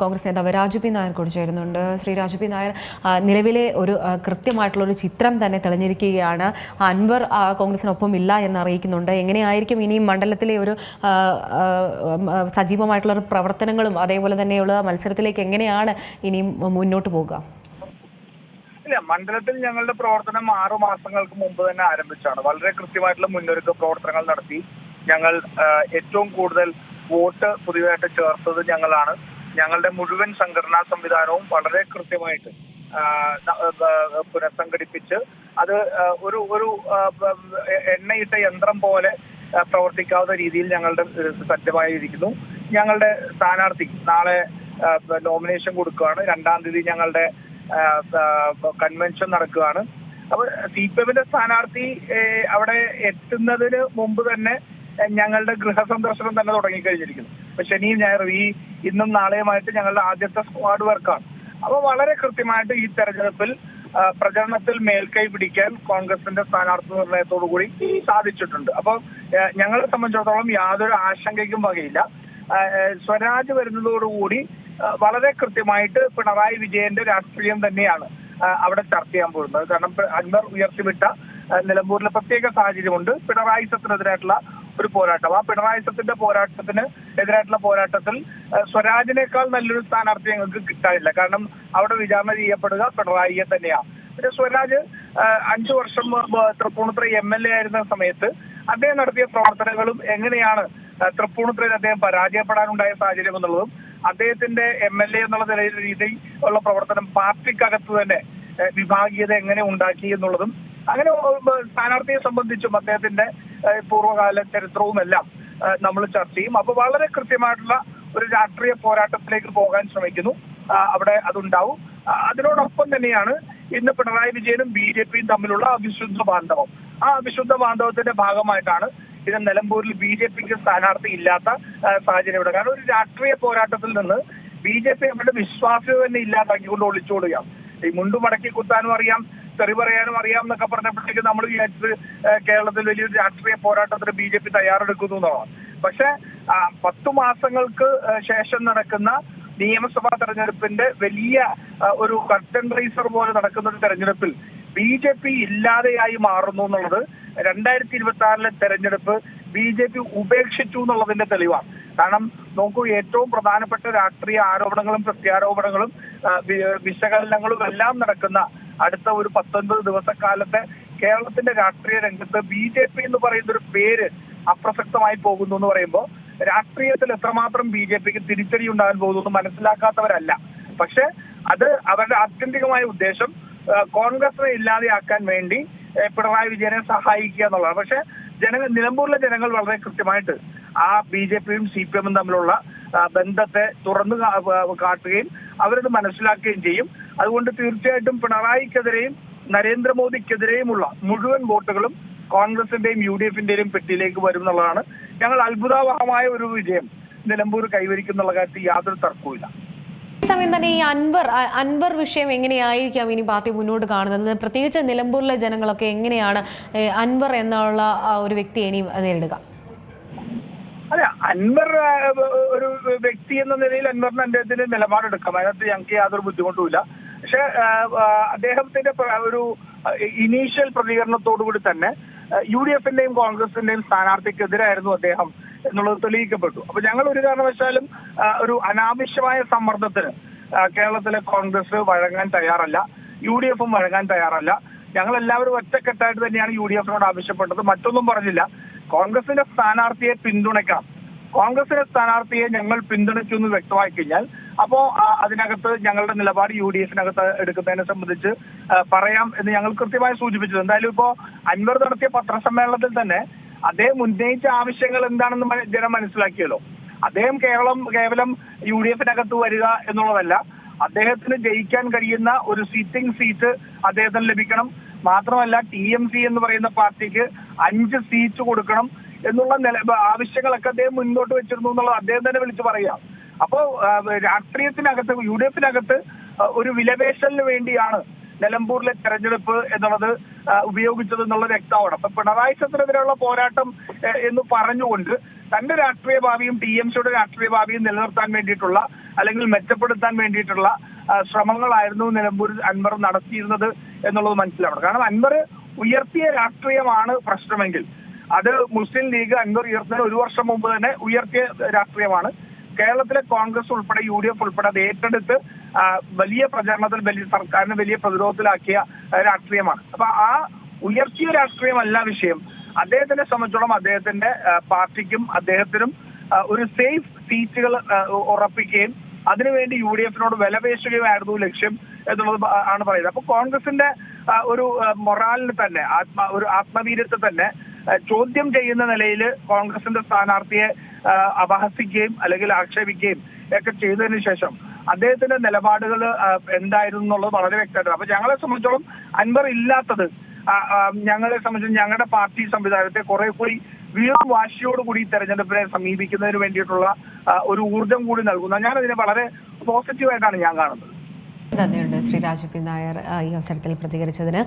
കോൺഗ്രസ് നേതാവ് രാജു പി നായർ കൂടി ചേരുന്നുണ്ട്. ശ്രീ രാജു പി നായർ, നിലവിലെ ഒരു കൃത്യമായിട്ടുള്ളൊരു ചിത്രം തന്നെ തെളിഞ്ഞിരിക്കുകയാണ്. അൻവർ കോൺഗ്രസിനൊപ്പം ഇല്ല എന്ന് അറിയിക്കുന്നുണ്ട്. എങ്ങനെയായിരിക്കും ഇനിയും മണ്ഡലത്തിലെ ഒരു സജീവമായിട്ടുള്ള പ്രവർത്തനങ്ങളും അതേപോലെ തന്നെയുള്ള മത്സരത്തിലേക്ക് എങ്ങനെയാണ് ഇനിയും മുന്നോട്ട് പോകുക? ഇല്ല, മണ്ഡലത്തിൽ ഞങ്ങളുടെ പ്രവർത്തനം 6 മാസങ്ങൾക്ക് മുമ്പ് തന്നെ ആരംഭിച്ചാണ്. വളരെ കൃത്യമായിട്ടുള്ള മുന്നൊരുക്ക പ്രവർത്തനങ്ങൾ നടത്തി. ഞങ്ങൾ ഏറ്റവും കൂടുതൽ വോട്ട് പുതിയതായിട്ട് ചേർത്തത് ഞങ്ങളാണ്. ഞങ്ങളുടെ മുഴുവൻ സംഘടനാ സംവിധാനവും വളരെ കൃത്യമായിട്ട് പുനഃസംഘടിപ്പിച്ച് അത് ഒരു എണ്ണയിട്ട യന്ത്രം പോലെ പ്രവർത്തിക്കാവുന്ന രീതിയിൽ ഞങ്ങളുടെ സജ്ജമായിരിക്കുന്നു. ഞങ്ങളുടെ സ്ഥാനാർത്ഥി നാളെ നോമിനേഷൻ കൊടുക്കുകയാണ്. 2-ാം തീയതി ഞങ്ങളുടെ കൺവെൻഷൻ നടക്കുകയാണ്. അപ്പൊ CPM-ന്റെ സ്ഥാനാർത്ഥി അവിടെ എത്തുന്നതിന് മുമ്പ് തന്നെ ഞങ്ങളുടെ ഗൃഹസന്ദർശനം തന്നെ തുടങ്ങിക്കഴിഞ്ഞിരിക്കുന്നു. അപ്പൊ ശനിയും ഞായറും ഇന്നും നാളെയുമായിട്ട് ഞങ്ങളുടെ ആദ്യത്തെ സ്ക്വാഡ് വർക്കാണ്. അപ്പൊ വളരെ കൃത്യമായിട്ട് ഈ തെരഞ്ഞെടുപ്പിൽ പ്രചരണത്തിൽ മേൽക്കൈ പിടിക്കാൻ കോൺഗ്രസിന്റെ സ്ഥാനാർത്ഥി നിർണയത്തോടു കൂടി സാധിച്ചിട്ടുണ്ട്. അപ്പൊ ഞങ്ങളെ സംബന്ധിച്ചിടത്തോളം യാതൊരു ആശങ്കയ്ക്കും വകയില്ല. സ്വരാജ് വരുന്നതോടുകൂടി വളരെ കൃത്യമായിട്ട് പിണറായി വിജയന്റെ രാഷ്ട്രീയം തന്നെയാണ് അവിടെ ചർച്ച ചെയ്യാൻ പോകുന്നത്. കാരണം അൻവർ ഉയർത്തിവിട്ട നിലമ്പൂരിലെ പ്രത്യേക സാഹചര്യമുണ്ട്. പിണറായിസത്തിനെതിരായിട്ടുള്ള ഒരു പോരാട്ടം. ആ പിണറായിസത്തിന്റെ പോരാട്ടത്തിന് എതിരായിട്ടുള്ള പോരാട്ടത്തിൽ സ്വരാജിനേക്കാൾ നല്ലൊരു സ്ഥാനാർത്ഥി ഞങ്ങൾക്ക് കിട്ടാനില്ല. കാരണം അവിടെ വിചാരണ ചെയ്യപ്പെടുക പിണറായിയെ തന്നെയാണ്. പിന്നെ സ്വരാജ് 5 വർഷം തൃപ്പൂണിത്തുറ MLA ആയിരുന്ന സമയത്ത് അദ്ദേഹം നടത്തിയ പ്രവർത്തനങ്ങളും എങ്ങനെയാണ് തൃപ്പൂണിത്തുറയിൽ അദ്ദേഹം പരാജയപ്പെടാനുണ്ടായ സാഹചര്യം എന്നുള്ളതും അദ്ദേഹത്തിന്റെ MLA എന്നുള്ള നിലയിൽ രീതി ഉള്ള പ്രവർത്തനം പാർട്ടിക്കകത്ത് തന്നെ വിഭാഗീയത എങ്ങനെ ഉണ്ടാക്കി എന്നുള്ളതും അങ്ങനെ സ്ഥാനാർത്ഥിയെ സംബന്ധിച്ചും അദ്ദേഹത്തിന്റെ പൂർവ്വകാല ചരിത്രവും എല്ലാം നമ്മൾ ചർച്ച ചെയ്യും. അപ്പൊ വളരെ കൃത്യമായിട്ടുള്ള ഒരു രാഷ്ട്രീയ പോരാട്ടത്തിലേക്ക് പോകാൻ ശ്രമിക്കുന്നു. അവിടെ അതുണ്ടാവും. അതിനോടൊപ്പം തന്നെയാണ് ഇന്ന് പിണറായി വിജയനും BJP-യും തമ്മിലുള്ള അവിശുദ്ധ ബാന്ധവം. ആ അവിശുദ്ധ ബാന്ധവത്തിന്റെ ഭാഗമായിട്ടാണ് ഇത് നിലമ്പൂരിൽ BJP-ക്ക് സ്ഥാനാർത്ഥി ഇല്ലാത്ത സാഹചര്യം ഇവിടെ. കാരണം ഒരു രാഷ്ട്രീയ പോരാട്ടത്തിൽ നിന്ന് BJP അവരുടെ വിശ്വാസ്യത തന്നെ ഇല്ലാതാക്കിക്കൊണ്ട് ഒളിച്ചോടുകയാണ്. ഈ മുണ്ടു മടക്കി കുത്താനും അറിയാം, തെറി പറയാനും അറിയാം എന്നൊക്കെ പറഞ്ഞപ്പോഴത്തേക്ക് നമ്മൾ വിചാരിച്ചത് കേരളത്തിൽ വലിയൊരു രാഷ്ട്രീയ പോരാട്ടത്തിന് BJP തയ്യാറെടുക്കുന്നു എന്നുള്ളതാണ്. പക്ഷെ 10 മാസങ്ങൾക്ക് ശേഷം നടക്കുന്ന നിയമസഭാ തെരഞ്ഞെടുപ്പിന്റെ വലിയ ഒരു കർട്ടൻ റൈസർ പോലെ നടക്കുന്ന ഒരു തെരഞ്ഞെടുപ്പിൽ BJP ഇല്ലാതെയായി മാറുന്നു എന്നുള്ളത് 2026-ലെ തെരഞ്ഞെടുപ്പ് BJP ഉപേക്ഷിച്ചു എന്നുള്ളതിന്റെ തെളിവാണ്. കാരണം നോക്കൂ, ഏറ്റവും പ്രധാനപ്പെട്ട രാഷ്ട്രീയ ആരോപണങ്ങളും പ്രത്യാരോപണങ്ങളും വിശകലനങ്ങളും എല്ലാം നടക്കുന്ന അടുത്ത ഒരു 19 ദിവസക്കാലത്തെ കേരളത്തിന്റെ രാഷ്ട്രീയ രംഗത്ത് BJP എന്ന് പറയുന്ന ഒരു പേര് അപ്രസക്തമായി പോകുന്നു എന്ന് പറയുമ്പോൾ രാഷ്ട്രീയത്തിൽ എത്രമാത്രം BJP-ക്ക് തിരിച്ചടി ഉണ്ടാകാൻ പോകുന്നു മനസ്സിലാക്കാത്തവരല്ല. പക്ഷെ അത് അവരുടെ ആത്യന്തികമായ ഉദ്ദേശം കോൺഗ്രസിനെ ഇല്ലാതെയാക്കാൻ വേണ്ടി പിണറായി വിജയനെ സഹായിക്കുക എന്നുള്ളതാണ്. പക്ഷെ നിലമ്പൂരിലെ ജനങ്ങൾ വളരെ കൃത്യമായിട്ട് ആ BJP-യും CPM-ഉം തമ്മിലുള്ള ബന്ധത്തെ തുറന്നു കാട്ടുകയും അവരത് മനസ്സിലാക്കുകയും ചെയ്യും. അതുകൊണ്ട് തീർച്ചയായിട്ടും പിണറായിക്കെതിരെയും നരേന്ദ്രമോദിക്കെതിരെയുമുള്ള മുഴുവൻ വോട്ടുകളും കോൺഗ്രസിന്റെയും UDF-ന്റെയും പെട്ടിയിലേക്ക് വരും എന്നുള്ളതാണ്. ഞങ്ങൾ അത്ഭുതാവഹമായ ഒരു വിജയം നിലമ്പൂർ കൈവരിക്കുന്നുള്ള കാര്യത്തിൽ യാതൊരു തർക്കവുമില്ല. സമയം തന്നെ ഈ അൻവർ വിഷയം എങ്ങനെയായിരിക്കാം ഇനി പാർട്ടി മുന്നോട്ട് കാണുന്നത്? പ്രത്യേകിച്ച് നിലമ്പൂരിലെ ജനങ്ങളൊക്കെ എങ്ങനെയാണ് അൻവർ എന്നുള്ള ഒരു വ്യക്തിയെ ഇനി നേരിടുക? അതെ, അൻവർ ഒരു വ്യക്തി എന്ന നിലയിൽ അൻവറിന് അദ്ദേഹത്തിന്റെ നിലപാടെടുക്കാം. അതിനകത്ത് ഞങ്ങൾക്ക് യാതൊരു ബുദ്ധിമുട്ടുമില്ല. പക്ഷെ അദ്ദേഹത്തിന്റെ ഒരു ഇനീഷ്യൽ പ്രതികരണത്തോടു കൂടി തന്നെ UDF-ന്റെയും കോൺഗ്രസിന്റെയും സ്ഥാനാർത്ഥിക്കെതിരായിരുന്നു അദ്ദേഹം എന്നുള്ളത് തെളിയിക്കപ്പെട്ടു. അപ്പൊ ഞങ്ങൾ ഒരു കാരണവശാലും ഒരു അനാവശ്യമായ സമ്മർദ്ദത്തിന് കേരളത്തിലെ കോൺഗ്രസ് വഴങ്ങാൻ തയ്യാറല്ല, UDF-ഉം വഴങ്ങാൻ തയ്യാറല്ല. ഞങ്ങൾ എല്ലാവരും ഒറ്റക്കെട്ടായിട്ട് തന്നെയാണ് UDF-നോട് ആവശ്യപ്പെട്ടത്. മറ്റൊന്നും പറഞ്ഞില്ല. കോൺഗ്രസിന്റെ സ്ഥാനാർത്ഥിയെ പിന്തുണയ്ക്കാം, കോൺഗ്രസിന്റെ സ്ഥാനാർത്ഥിയെ ഞങ്ങൾ പിന്തുണയ്ക്കുമെന്ന് വ്യക്തമായി കഴിഞ്ഞാൽ അപ്പോ അതിനകത്ത് ഞങ്ങളുടെ നിലപാട് UDF-നകത്ത് എടുക്കുന്നതിനെ സംബന്ധിച്ച് പറയാം എന്ന് ഞങ്ങൾ കൃത്യമായി സൂചിപ്പിച്ചത്. എന്തായാലും ഇപ്പോ അൻവർ നടത്തിയ പത്രസമ്മേളനത്തിൽ തന്നെ അദ്ദേഹം ഉന്നയിച്ച ആവശ്യങ്ങൾ എന്താണെന്ന് ജനം മനസ്സിലാക്കിയല്ലോ. അദ്ദേഹം കേവലം UDF-നകത്ത് വരിക എന്നുള്ളതല്ല, അദ്ദേഹത്തിന് ജയിക്കാൻ കഴിയുന്ന ഒരു സിറ്റിംഗ് സീറ്റ് അദ്ദേഹത്തിന് ലഭിക്കണം. മാത്രമല്ല TMC എന്ന് പറയുന്ന പാർട്ടിക്ക് 5 സീറ്റ് കൊടുക്കണം എന്നുള്ള ആവശ്യങ്ങളൊക്കെ അദ്ദേഹം മുൻപോട്ട് വെച്ചിരുന്നു എന്നുള്ളത് അദ്ദേഹം തന്നെ വിളിച്ചു പറയുക. അപ്പോ രാഷ്ട്രീയത്തിനകത്ത് UDF-നകത്ത് ഒരു വിലപേശലിന് വേണ്ടിയാണ് നിലമ്പൂരിലെ തെരഞ്ഞെടുപ്പ് എന്നുള്ളത് ഉപയോഗിച്ചത് എന്നുള്ളത് വ്യക്തമാണ്. അപ്പൊ പിണറായി സത്തിനെതിരെയുള്ള പോരാട്ടം എന്ന് പറഞ്ഞുകൊണ്ട് തന്റെ രാഷ്ട്രീയ ഭാവിയും TMCയുടെ രാഷ്ട്രീയ ഭാവിയും നിലനിർത്താൻ വേണ്ടിയിട്ടുള്ള അല്ലെങ്കിൽ മെച്ചപ്പെടുത്താൻ വേണ്ടിയിട്ടുള്ള ശ്രമങ്ങളായിരുന്നു നിലമ്പൂരിൽ അൻവർ നടത്തിയിരുന്നത് എന്നുള്ളത് മനസ്സിലാവണം. കാരണം അൻവർ ഉയർത്തിയ രാഷ്ട്രീയമാണ് പ്രശ്നമെങ്കിൽ അത് മുസ്ലിം ലീഗ് അൻവർ ഉയർത്തുന്ന 1 വർഷം മുമ്പ് തന്നെ ഉയർത്തിയ രാഷ്ട്രീയമാണ്. കേരളത്തിലെ കോൺഗ്രസ് ഉൾപ്പെടെ UDF ഉൾപ്പെടെ അത് ഏറ്റെടുത്ത് വലിയ പ്രചരണത്തിൽ വലിയ സർക്കാരിനെ വലിയ പ്രതിരോധത്തിലാക്കിയ രാഷ്ട്രീയമാണ്. അപ്പൊ ആ ഉയർത്തിയ രാഷ്ട്രീയമല്ല വിഷയം. അദ്ദേഹത്തിനെ സംബന്ധിച്ചോളം അദ്ദേഹത്തിന്റെ പാർട്ടിക്കും അദ്ദേഹത്തിനും ഒരു സേഫ് സീറ്റുകൾ ഉറപ്പിക്കുകയും അതിനുവേണ്ടി UDFനോട് വിലപേശുകയുമായിരുന്നു ലക്ഷ്യം എന്നുള്ളത് ആണ് പറയുന്നത്. അപ്പൊ കോൺഗ്രസിന്റെ ഒരു മൊറാലിന് തന്നെ ഒരു ആത്മവീര്യത്തെ തന്നെ ചോദ്യം ചെയ്യുന്ന നിലയിൽ കോൺഗ്രസിന്റെ സ്ഥാനാർത്ഥിയെ അപഹസിക്കുകയും അല്ലെങ്കിൽ ആക്ഷേപിക്കുകയും ഒക്കെ ചെയ്തതിനു ശേഷം അദ്ദേഹത്തിന്റെ നിലപാടുകൾ എന്തായിരുന്നു എന്നുള്ളത് വളരെ വ്യക്തമായിട്ടുണ്ട്. അപ്പൊ ഞങ്ങളെ സംബന്ധിച്ചോളം അൻവർ ഇല്ലാത്തത് ഞങ്ങളെ സംബന്ധിച്ച് ഞങ്ങളുടെ പാർട്ടി സംവിധാനത്തെ കുറെ കൂടി വീറും വാശിയോടുകൂടി തെരഞ്ഞെടുപ്പിനെ സമീപിക്കുന്നതിന് വേണ്ടിയിട്ടുള്ള ഒരു ഊർജം കൂടി നൽകുന്ന ഞാൻ അതിനെ വളരെ പോസിറ്റീവായിട്ടാണ് ഞാൻ കാണുന്നത്. നന്ദിയുണ്ട് ശ്രീ രാജു പി നായർ ഈ അവസരത്തിൽ പ്രതികരിച്ചതിന്.